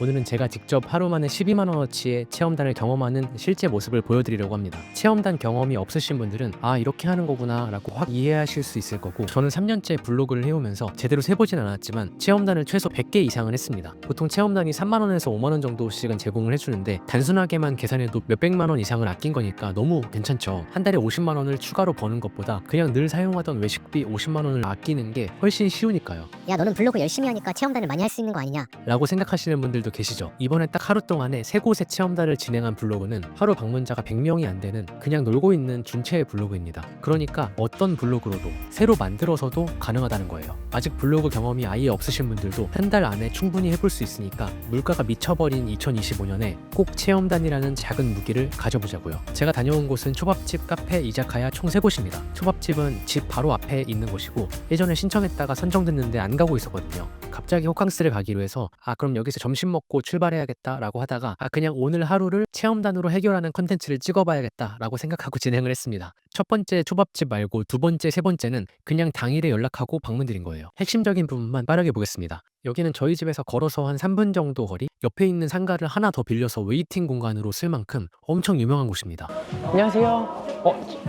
오늘은 제가 직접 하루 만에 12만 원어치의 체험단을 경험하는 실제 모습을 보여드리려고 합니다. 체험단 경험이 없으신 분들은 아 이렇게 하는 거구나 라고 확 이해하실 수 있을 거고, 저는 3년째 블로그를 해오면서 제대로 세보진 않았지만 체험단을 최소 100개 이상은 했습니다. 보통 체험단이 3만 원에서 5만 원 정도씩은 제공을 해주는데 단순하게만 계산해도 몇백만 원 이상을 아낀 거니까 너무 괜찮죠. 한 달에 50만 원을 추가로 버는 것보다 그냥 늘 사용하던 외식비 50만 원을 아끼는 게 훨씬 쉬우니까요. 야, 너는 블로그 열심히 하니까 체험단을 많이 할 수 있는 거 아니냐? 라고 생각하시는 분들도 계시죠. 이번에 딱 하루 동안에 3곳의 체험단을 진행한 블로그는 하루 방문자가 100명이 안 되는 그냥 놀고 있는 준체의 블로그입니다. 그러니까 어떤 블로그로도 새로 만들어서도 가능하다는 거예요. 아직 블로그 경험이 아예 없으신 분들도 한 달 안에 충분히 해볼 수 있으니까 물가가 미쳐버린 2025년에 꼭 체험단이라는 작은 무기를 가져보자고요. 제가 다녀온 곳은 초밥집, 카페, 이자카야 총 3곳입니다. 초밥집은 집 바로 앞에 있는 곳이고 예전에 신청했다가 선정됐는데 안 가고 있었거든요. 갑자기 호캉스를 가기로 해서 그럼 여기서 점심 먹고 출발해야겠다 라고 하다가 그냥 오늘 하루를 체험단으로 해결하는 컨텐츠를 찍어봐야겠다 라고 생각하고 진행을 했습니다. 첫 번째 초밥집 말고 두 번째, 세 번째는 그냥 당일에 연락하고 방문드린 거예요. 핵심적인 부분만 빠르게 보겠습니다. 여기는 저희 집에서 걸어서 한 3분 정도 거리, 옆에 있는 상가를 하나 더 빌려서 웨이팅 공간으로 쓸 만큼 엄청 유명한 곳입니다. 안녕하세요.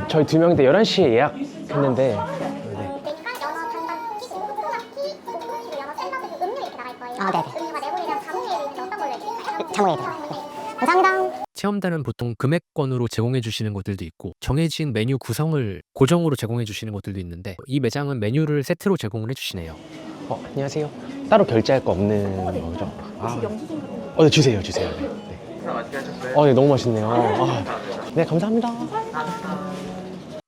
저희 2명인데 11시에 예약했는데. 되니까 연어, 단단, 튀김, 코코넛, 고구마튀김, 연어, 샐러드, 음료 이렇게 나갈 거예요. 네네. 음료가 내분이랑 자몽에이드 있는데 어떤 걸로 해드릴까요? 자몽에이드요. 네. 감사합니다. 체험단은 보통 금액권으로 제공해 주시는 곳들도 있고 정해진 메뉴 구성을 고정으로 제공해 주시는 곳들도 있는데 이 매장은 메뉴를 세트로 제공을 해 주시네요. 안녕하세요. 따로 결제할 거 없는 거죠? 네, 주세요. 네, 너무 맛있네요. 네, 감사합니다.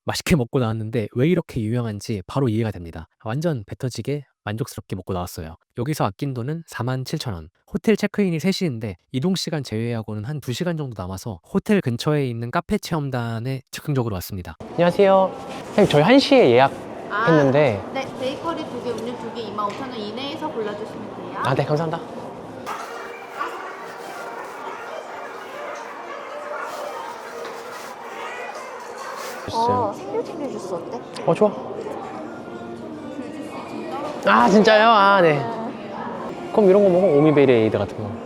맛있게 먹고 나왔는데 왜 이렇게 유명한지 바로 이해가 됩니다. 완전 배 터지게 만족스럽게 먹고 나왔어요. 여기서 아낀 돈은 47,000원. 호텔 체크인이 3시인데 이동시간 제외하고는 한 2시간 정도 남아서 호텔 근처에 있는 카페 체험단에 즉흥적으로 왔습니다. 안녕하세요. 선생님, 저희 1시에 예약했는데. 네, 베이커리 2개, 음료 2개 25,000원 이내에서 골라주시면 돼요. 네, 감사합니다. 생귤 챙겨주스 어때? 좋아. 진짜요? 네. 그럼 이런 거 먹어. 오미베리에이드 같은 거.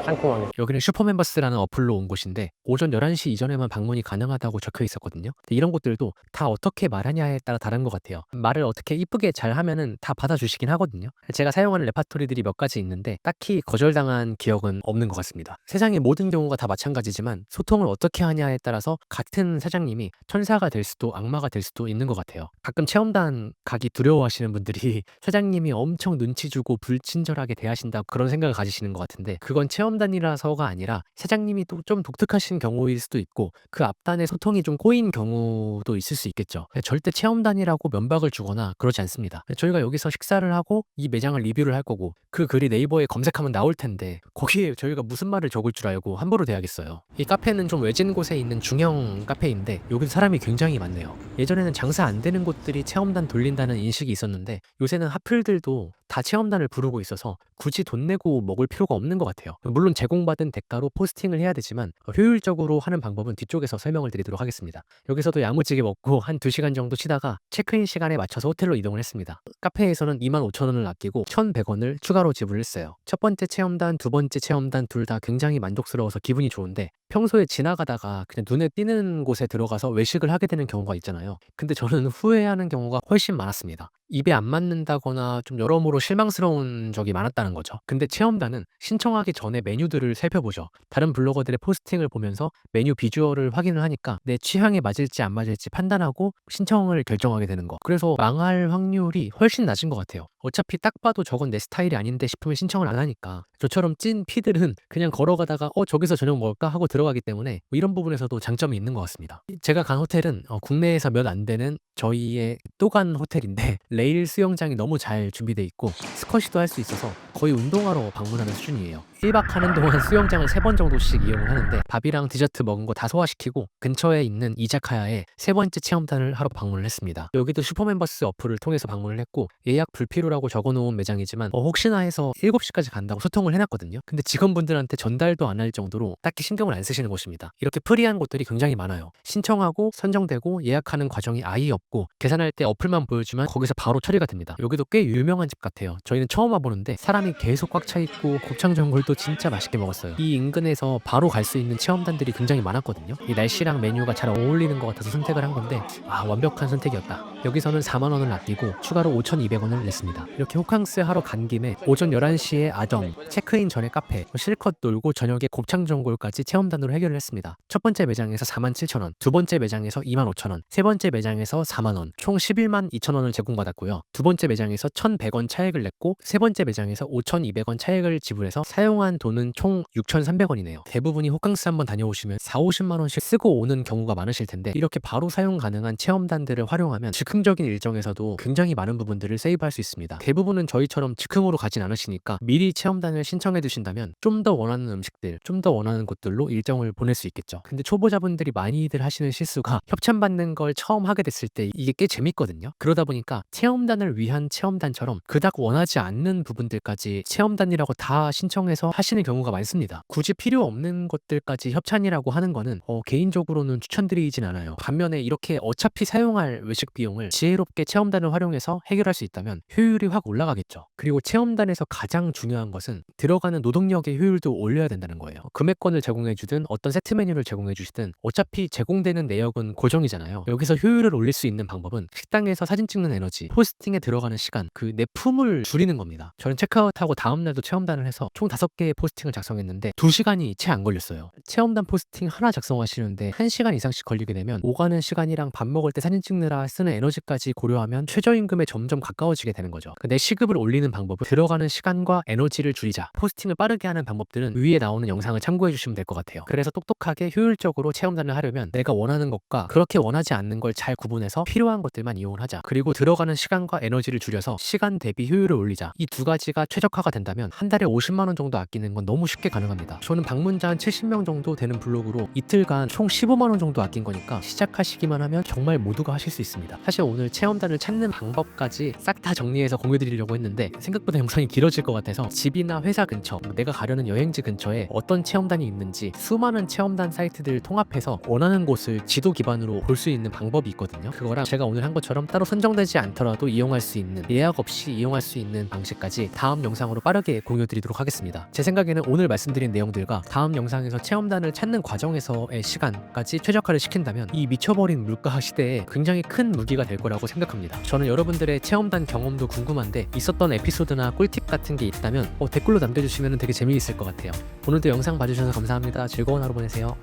상큼하게. 여기는 슈퍼멤버스라는 어플로 온 곳인데 오전 11시 이전에만 방문이 가능하다고 적혀 있었거든요. 근데 이런 곳들도 다 어떻게 말하냐에 따라 다른 것 같아요. 말을 어떻게 이쁘게 잘 하면은 다 받아주시긴 하거든요. 제가 사용하는 레파토리들이 몇 가지 있는데 딱히 거절당한 기억은 없는 것 같습니다. 세상의 모든 경우가 다 마찬가지지만 소통을 어떻게 하냐에 따라서 같은 사장님이 천사가 될 수도 악마가 될 수도 있는 것 같아요. 가끔 체험단 가기 두려워하시는 분들이 사장님이 엄청 눈치 주고 불친절하게 대하신다 그런 생각을 가지시는 것 같은데 그건 체험단이라서가 아니라 사장님이 또 좀 독특하신 경우일 수도 있고 그 앞단에 소통이 좀 꼬인 경우도 있을 수 있겠죠. 절대 체험단이라고 면박을 주거나 그러지 않습니다. 저희가 여기서 식사를 하고 이 매장을 리뷰를 할 거고 그 글이 네이버에 검색하면 나올 텐데 거기에 저희가 무슨 말을 적을 줄 알고 함부로 대하겠어요. 이 카페는 좀 외진 곳에 있는 중형 카페인데 여기 사람이 굉장히 많네요. 예전에는 장사 안 되는 곳들이 체험단 돌린다는 인식이 있었는데 요새는 하플들도 다 체험단을 부르고 있어서 굳이 돈 내고 먹을 필요가 없는 것 같아요. 물론 제공받은 대가로 포스팅을 해야 되지만 효율적으로 하는 방법은 뒤쪽에서 설명을 드리도록 하겠습니다. 여기서도 야무지게 먹고 한 2시간 정도 쉬다가 체크인 시간에 맞춰서 호텔로 이동을 했습니다. 카페에서는 25,000원을 아끼고 1,100원을 추가로 지불했어요. 첫 번째 체험단, 두 번째 체험단 둘 다 굉장히 만족스러워서 기분이 좋은데 평소에 지나가다가 그냥 눈에 띄는 곳에 들어가서 외식을 하게 되는 경우가 있잖아요. 근데 저는 후회하는 경우가 훨씬 많았습니다. 입에 안 맞는다거나 좀 여러모로 실망스러운 적이 많았다는 거죠. 근데 체험단은 신청하기 전에 메뉴들을 살펴보죠. 다른 블로거들의 포스팅을 보면서 메뉴 비주얼을 확인을 하니까 내 취향에 맞을지 안 맞을지 판단하고 신청을 결정하게 되는 거. 그래서 망할 확률이 훨씬 낮은 것 같아요. 어차피 딱 봐도 저건 내 스타일이 아닌데 싶으면 신청을 안 하니까. 저처럼 찐 피들은 그냥 걸어가다가 저기서 저녁 먹을까 하고 들어가기 때문에 이런 부분에서도 장점이 있는 것 같습니다. 제가 간 호텔은 국내에서 몇 안 되는 저희의 또 간 호텔인데 레일 수영장이 너무 잘 준비되어 있고 스쿼시도 할 수 있어서 거의 운동하러 방문하는 수준이에요. 1박 하는 동안 수영장을 3번 정도씩 이용을 하는데 밥이랑 디저트 먹은 거 다 소화시키고 근처에 있는 이자카야에 3번째 체험단을 하러 방문을 했습니다. 여기도 슈퍼멤버스 어플을 통해서 방문을 했고 예약 불필요라고 적어놓은 매장이지만 혹시나 해서 7시까지 간다고 소통을 해놨거든요. 근데 직원분들한테 전달도 안 할 정도로 딱히 신경을 안 쓰시는 곳입니다. 이렇게 프리한 곳들이 굉장히 많아요. 신청하고 선정되고 예약하는 과정이 아예 없고 계산할 때 어플만 보여주면 거기서 바로 처리가 됩니다. 여기도 꽤 유명한 집 같아요. 저희는 처음 와보는데 사람이 사람이 계속 꽉 차 있고 곱창 전골도 진짜 맛있게 먹었어요. 이 인근에서 바로 갈 수 있는 체험단들이 굉장히 많았거든요. 이 날씨랑 메뉴가 잘 어울리는 것 같아서 선택을 한 건데 완벽한 선택이었다. 여기서는 4만 원을 아끼고 추가로 5,200원을 냈습니다. 이렇게 호캉스 하러 간 김에 오전 11시에 아정, 체크인 전에 카페, 실컷 놀고 저녁에 곱창 전골까지 체험단으로 해결을 했습니다. 첫 번째 매장에서 47,000원, 두 번째 매장에서 25,000원, 세 번째 매장에서 4만 원, 총 11만 2천원을 제공받았고요. 두 번째 매장에서 1,100원 차액을 냈고 세 번째 매장에서 5,200원 차액을 지불해서 사용한 돈은 총 6,300원이네요. 대부분이 호캉스 한번 다녀오시면 4,50만 원씩 쓰고 오는 경우가 많으실 텐데 이렇게 바로 사용 가능한 체험단들을 활용하면 즉흥적인 일정에서도 굉장히 많은 부분들을 세이브할 수 있습니다. 대부분은 저희처럼 즉흥으로 가진 않으시니까 미리 체험단을 신청해 두신다면 좀 더 원하는 음식들, 좀 더 원하는 곳들로 일정을 보낼 수 있겠죠. 근데 초보자분들이 많이들 하시는 실수가 협찬받는 걸 처음 하게 됐을 때 이게 꽤 재밌거든요. 그러다 보니까 체험단을 위한 체험단처럼 그닥 원하지 않는 부분들까지 체험단이라고 다 신청해서 하시는 경우가 많습니다. 굳이 필요 없는 것들까지 협찬이라고 하는 거는 개인적으로는 추천드리진 않아요. 반면에 이렇게 어차피 사용할 외식 비용을 지혜롭게 체험단을 활용해서 해결할 수 있다면 효율이 확 올라가겠죠. 그리고 체험단에서 가장 중요한 것은 들어가는 노동력의 효율도 올려야 된다는 거예요. 금액권을 제공해 주든 어떤 세트 메뉴를 제공해 주시든 어차피 제공되는 내역은 고정이잖아요. 여기서 효율을 올릴 수 있는 방법은 식당에서 사진 찍는 에너지, 포스팅에 들어가는 시간, 그 내 품을 줄이는 겁니다. 저는 체크아웃하고 다음날도 체험단을 해서 총 5개의 포스팅을 작성했는데 2시간이 채 안 걸렸어요. 체험단 포스팅 하나 작성하시는데 1시간 이상씩 걸리게 되면 오가는 시간이랑 밥 먹을 때 사진 찍느라 쓰는 에너지까지 고려하면 최저임금에 점점 가까워지게 되는 거죠. 내 시급을 올리는 방법은 들어가는 시간과 에너지를 줄이자. 포스팅을 빠르게 하는 방법들은 위에 나오는 영상을 참고해 주시면 될 것 같아요. 그래서 똑똑하게 효율적으로 체험단을 하려면 내가 원하는 것과 그렇게 원하지 않는 걸 잘 구분해서 필요한 것들만 이용하자. 그리고 들어가는 시간과 에너지를 줄여서 시간 대비 효율을 올리자. 이 두 가지가 최적화가 된다면 한 달에 50만 원 정도 아끼는 건 너무 쉽게 가능합니다. 저는 방문자 한 70명 정도 되는 블로그로 이틀간 총 15만 원 정도 아낀 거니까 시작하시기만 하면 정말 모두가 하실 수 있습니다. 사실 오늘 체험단을 찾는 방법까지 싹 다 정리해서 공유드리려고 했는데 생각보다 영상이 길어질 것 같아서 집이나 회사 근처, 내가 가려는 여행지 근처에 어떤 체험단이 있는지 수많은 체험단 사이트들 통합해서 원하는 곳을 지도 기반으로 볼 수 있는 방법이 있거든요. 그거랑 제가 오늘 한 것처럼 따로 선정되지 않더라도 이용할 수 있는, 예약 없이 이용할 수 있는 방식까지 다음 영상으로 빠르게 공유드리도록 하겠습니다. 제 생각에는 오늘 말씀드린 내용들과 다음 영상에서 체험단을 찾는 과정에서의 시간까지 최적화를 시킨다면 이 미쳐버린 물가 시대에 굉장히 큰 무기가 될 거라고 생각합니다. 저는 여러분들의 체험단 경험도 궁금한데 있었던 에피소드나 꿀팁 같은 게 있다면 댓글로 남겨주시면 되게 재미있을 것 같아요. 오늘도 영상 봐주셔서 감사합니다. 즐거운 하루 보내세요.